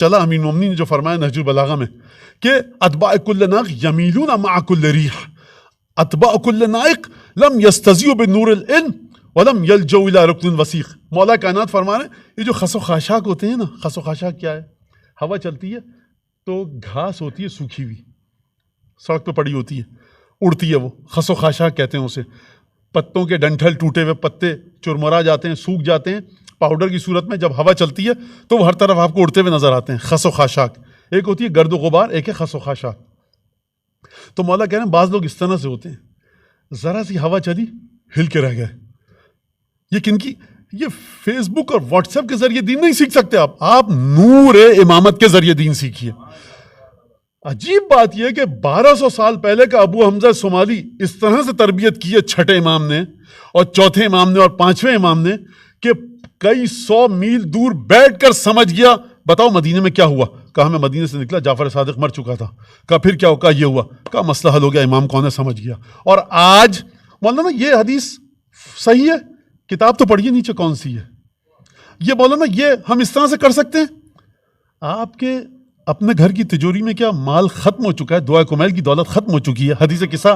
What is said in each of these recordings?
چلا امین المومنین نے جو فرمایا نہج البلاغہ میں کہ اتباع کل ناق یمیلون مع کل ریح، اتباع کل نائق لم یستضیؤ بنور العلم ولم یلجؤ الی رکن وثیق. مولا کائنات فرما رہے ہیں یہ جو خس و خاشاک ہوتے ہیں نا، خس و خاشاک کیا ہے؟ ہوا چلتی ہے تو گھاس ہوتی ہے سوکھی ہوئی، سڑک پہ پڑی ہوتی ہے، اڑتی ہے، وہ خس و خاشاک کہتے ہیں اسے. پتوں کے ڈنٹھل ٹوٹے ہوئے پتے چرمرا جاتے ہیں، سوکھ جاتے ہیں پاؤڈر کی صورت میں. جب ہوا چلتی ہے تو وہ ہر طرف آپ کو اڑتے ہوئے نظر آتے ہیں، خس و خاشاک. ایک ہوتی ہے گرد و غبار، ایک ہے خس و خاشاک. تو مولا کہہ رہے ہیں بعض لوگ اس طرح سے ہوتے ہیں، ذرا سی ہوا چلی ہل کے رہ گئے. یہ کن کی؟ یہ فیس بک اور واٹس ایپ کے ذریعے دین نہیں سیکھ سکتے آپ نور امامت کے ذریعے دین سیکھیے. عجیب بات یہ ہے کہ 1200 سال پہلے کا ابو حمزہ صومالی اس طرح سے تربیت کی ہے چھٹے امام نے اور چوتھے امام نے اور پانچویں امام نے کہ کئی 100 میل دور بیٹھ کر سمجھ گیا. بتاؤ مدینے میں کیا ہوا؟ کہا میں مدینے سے نکلا جعفر صادق مر چکا تھا. کہا پھر کیا ہوا؟ کہا یہ ہوا. کہا مسئلہ حل ہو گیا، امام کون ہے سمجھ گیا. اور آج مولانا یہ حدیث صحیح ہے، کتاب تو پڑھیے نیچے کون سی ہے. یہ مولانا یہ ہم اس طرح سے کر سکتے ہیں؟ آپ کے اپنے گھر کی تجوری میں کیا مال ختم ہو چکا ہے؟ دعا کمیل کی دولت ختم ہو چکی ہے، حدیث قصہ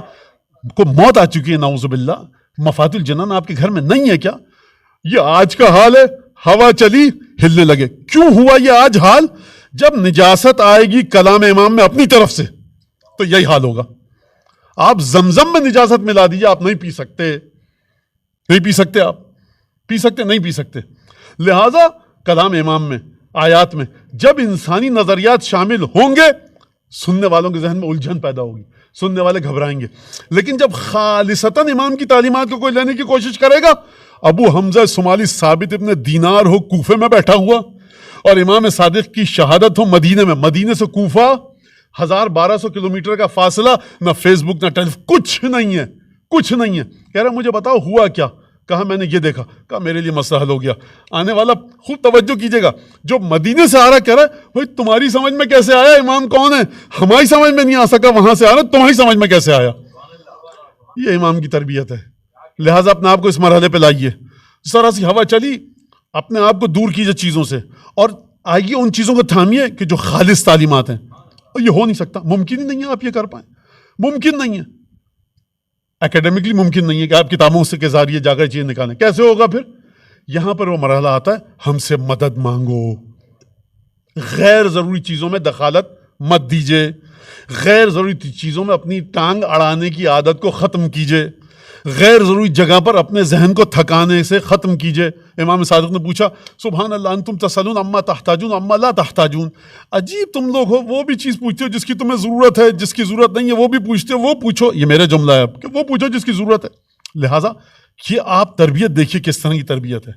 کو موت آ چکی ہے نعوذ باللہ، مفاتیح الجنان آپ کے گھر میں نہیں ہے کیا؟ یہ آج کا حال ہے، ہوا چلی ہلنے لگے. کیوں ہوا یہ آج حال؟ جب نجاست آئے گی کلام امام میں اپنی طرف سے تو یہی حال ہوگا. آپ زمزم میں نجاست ملا دیجیے، آپ نہیں پی سکتے، نہیں پی سکتے، آپ پی سکتے نہیں پی سکتے. لہذا کلام امام میں آیات میں جب انسانی نظریات شامل ہوں گے سننے والوں کے ذہن میں الجھن پیدا ہوگی، سننے والے گھبرائیں گے. لیکن جب خالصتاً امام کی تعلیمات کو کوئی لینے کی کوشش کرے گا، ابو حمزہ صومالی ثابت ابن دینار ہو کوفے میں بیٹھا ہوا اور امام صادق کی شہادت ہو مدینے میں، مدینے سے کوفہ 1200 کلومیٹر کا فاصلہ، نہ فیس بک نہ ٹیلی، کچھ نہیں ہے، کچھ نہیں ہے. کہہ رہا مجھے بتاؤ ہوا کیا؟ کہا میں نے یہ دیکھا. کہا میرے لیے مسئلہ حل ہو گیا. آنے والا خوب توجہ کیجیے گا، جو مدینے سے آ رہا کہہ رہا ہے بھائی تمہاری سمجھ میں کیسے آیا امام کون ہے؟ ہماری سمجھ میں نہیں آ سکا، وہاں سے آ رہا تمہاری سمجھ میں کیسے آیا؟ یہ امام کی تربیت ہے. لہٰذا اپنے آپ کو اس مرحلے پہ لائیے. ذرا سی ہوا چلی اپنے آپ کو دور کیجیے چیزوں سے اور آئیے ان چیزوں کو تھامیے کہ جو خالص تعلیمات ہیں. اور یہ ہو نہیں سکتا، ممکن ہی نہیں ہے آپ یہ کر پائیں، ممکن نہیں ہے. اکیڈیمکلی ممکن نہیں ہے کہ آپ کتابوں سے کے ذریعے جا کر چیز نکالیں. کیسے ہوگا پھر؟ یہاں پر وہ مرحلہ آتا ہے ہم سے مدد مانگو، غیر ضروری چیزوں میں دخالت مت دیجیے، غیر ضروری چیزوں میں اپنی ٹانگ اڑانے کی عادت کو ختم کیجیے، غیر ضروری جگہ پر اپنے ذہن کو تھکانے سے ختم کیجیے. امام صادق نے پوچھا سبحان اللہ انتم تسألون عما تحتاجون عما لا تحتاجون. عجیب تم لوگ ہو، وہ بھی چیز پوچھتے ہو جس کی تمہیں ضرورت ہے، جس کی ضرورت نہیں ہے وہ بھی پوچھتے ہو. وہ پوچھو، یہ میرے جملہ ہے اب کہ وہ پوچھو جس کی ضرورت ہے. لہٰذا یہ آپ تربیت دیکھیے کس طرح کی تربیت ہے.